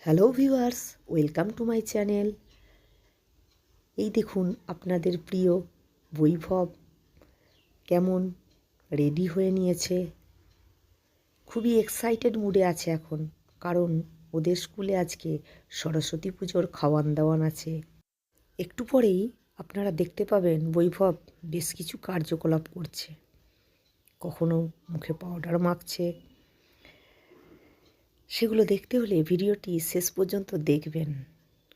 Hello viewers, welcome to my channel. এই দেখুন আপনাদের প্রিয় বৈভব কেমন রেডি হয়ে নিয়েছে। খুবই এক্সাইটেড মুডে আছে এখন, কারণ ওদের স্কুলে আজকে সরস্বতী পুজোর খাওয়ান দাওয়ান আছে। একটু পরেই আপনারা দেখতে পাবেন বৈভব বেশ কিছু কার্যকলাপ করছে। কখনো মুখে পাউডার মাখছে। সেগুলো দেখতে হলে ভিডিওটি শেষ পর্যন্ত দেখবেন,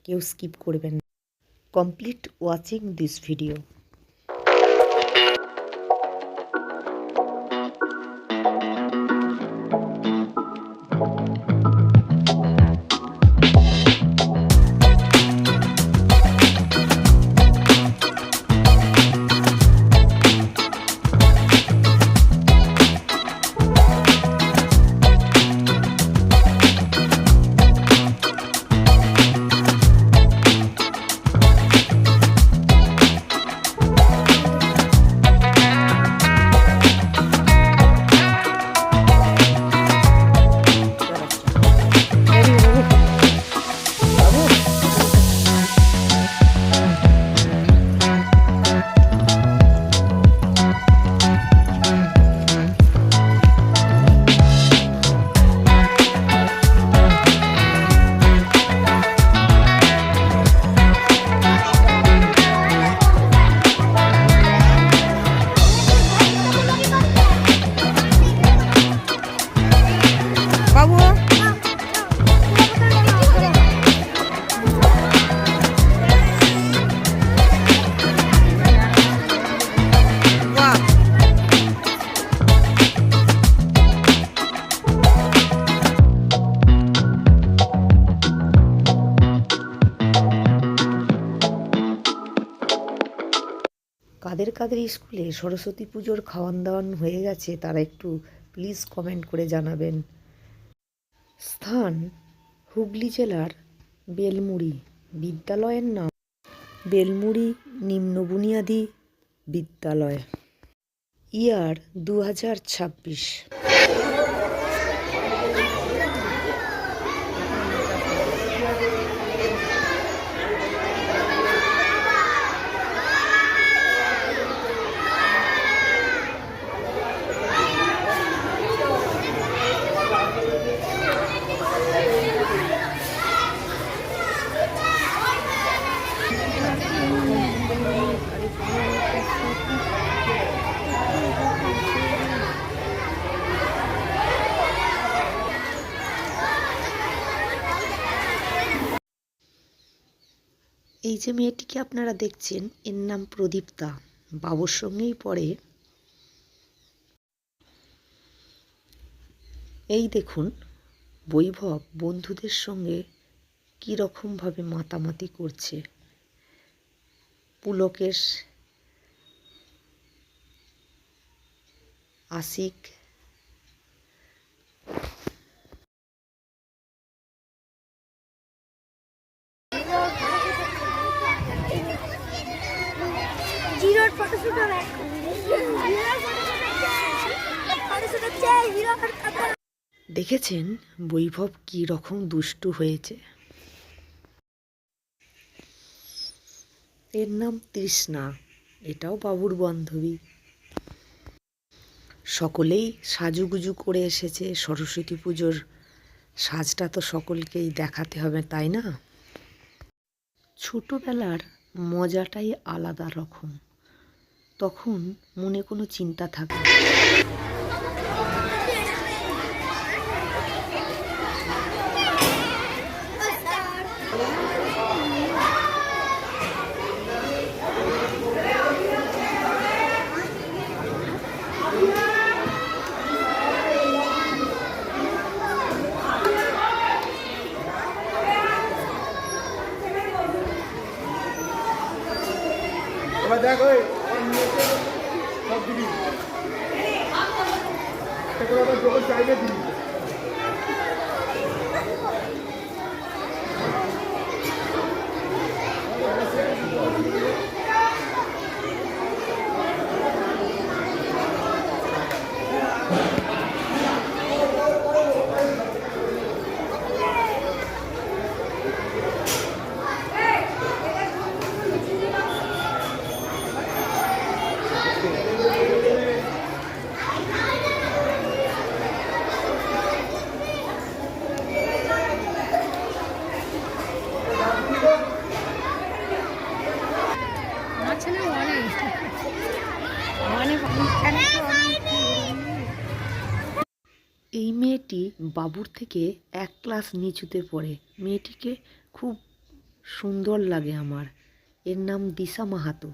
কেউ স্কিপ করবেন না। Complete watching this video. কাদের কাদের স্কুলে সরস্বতী পুজোর খাওয়ান দাওয়ান হয়ে গেছে তারা একটু প্লিজ কমেন্ট করে জানাবেন। স্থান হুগলি জেলার বেলমুড়ি। বিদ্যালয়ের নাম বেলমুড়ি নিম্ন বুনিয়াদী বিদ্যালয়। ইয়ার 2026। এই যে মেয়েটিকে আপনারা দেখছেন, এর নাম প্রদীপ্তা, বাবুর সঙ্গেই পড়ে। এই দেখুন বৈভব বন্ধুদের সঙ্গে কী রকমভাবে মাতামাতি করছে। পুলকেশ, আশিক, দেখেছেন বৈভব কি রকম দুষ্টু হয়েছে। এর নাম তৃষ্ণা, এটাও বাবুর বান্ধবী। সকলেই সাজুগুজু করে এসেছে। সরস্বতী পুজোর সাজটা তো সকলকেই দেখাতে হবে, তাই না? ছোটবেলার মজাটাই আলাদা রকম, তখন মনে কোনো চিন্তা থাকে না। দেখো সব দিবি যখন চাইবে দিবি। এই মেয়েটি বাবুর থেকে 1 ক্লাস নিচুতে পড়ে। মেয়েটিকে খুব সুন্দর লাগে আমার। এর নাম দিশা মাহাতো।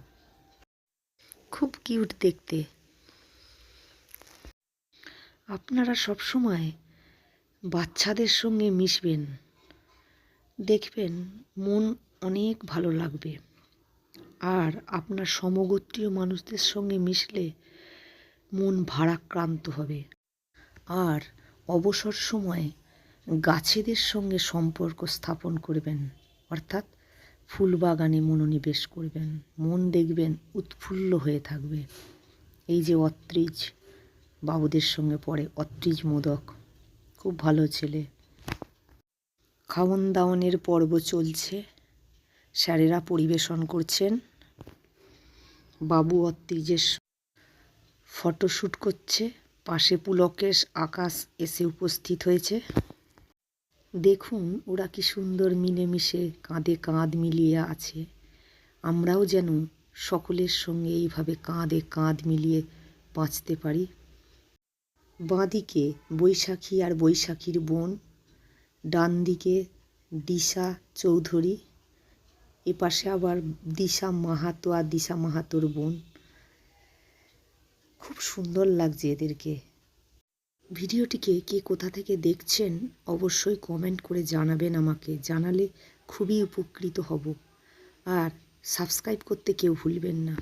খুব কিউট দেখতে। আপনারা সবসময় বাচ্চাদের সঙ্গে মিশবেন, দেখবেন মন অনেক ভালো লাগবে। আর আপনার সমগোত্রীয় মানুষদের সঙ্গে মিশলে মন ভারাক্রান্ত হবে। আর অবসর সময়ে গাছেদের সঙ্গে সম্পর্ক স্থাপন করবেন, অর্থাৎ ফুল বাগানে মনোনিবেশ করবেন। মন দেখবেন উৎফুল্ল হয়ে থাকবে। এই যে অত্রিজ বাবুদের সঙ্গে পড়ে, অত্রিজ মোদক, খুব ভালো ছেলে। খাওয়ন দাওয়ানের পর্ব চলছে, স্যারেরা পরিবেশন করছেন। বাবু অত্রিজের ফটোশ্যুট করছে। পাশে পুলকেশ আকাশ এসে উপস্থিত হয়েছে। দেখুন ওরা কি সুন্দর মিলেমিশে কাঁধে কাঁধ মিলিয়ে আছে। আমরাও যেন সকলের সঙ্গে এইভাবে কাঁধে কাঁধ মিলিয়ে বাঁচতে পারি। বাঁদিকে বৈশাখী আর বৈশাখীর বোন, ডান দিকে দিশা চৌধুরী, এপাশে আবার দিশা মাহাতো আর দিশা মাহাতোর বোন। খুব সুন্দর লাগছে এদেরকে। ভিডিওটিকে কে কোথা থেকে দেখছেন অবশ্যই কমেন্ট করে জানাবেন আমাকে। জানালে খুবই উপকৃত হব। আর সাবস্ক্রাইব করতে কেউ ভুলবেন না।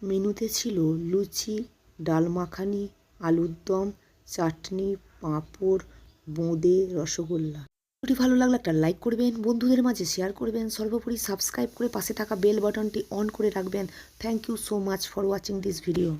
মেনুতে ছিল লুচি, ডাল মাখানি, আলুর দম, চাটনি, পাঁপড়, বোঁদে, রসগোল্লা। ভিডিওটি ভালো লাগলে একটা লাইক করবেন, বন্ধুদের মাঝে শেয়ার করবেন, সর্বোপরি সাবস্ক্রাইব করে পাশে থাকা বেল বাটনটি অন করে রাখবেন। Thank you so much for watching this video.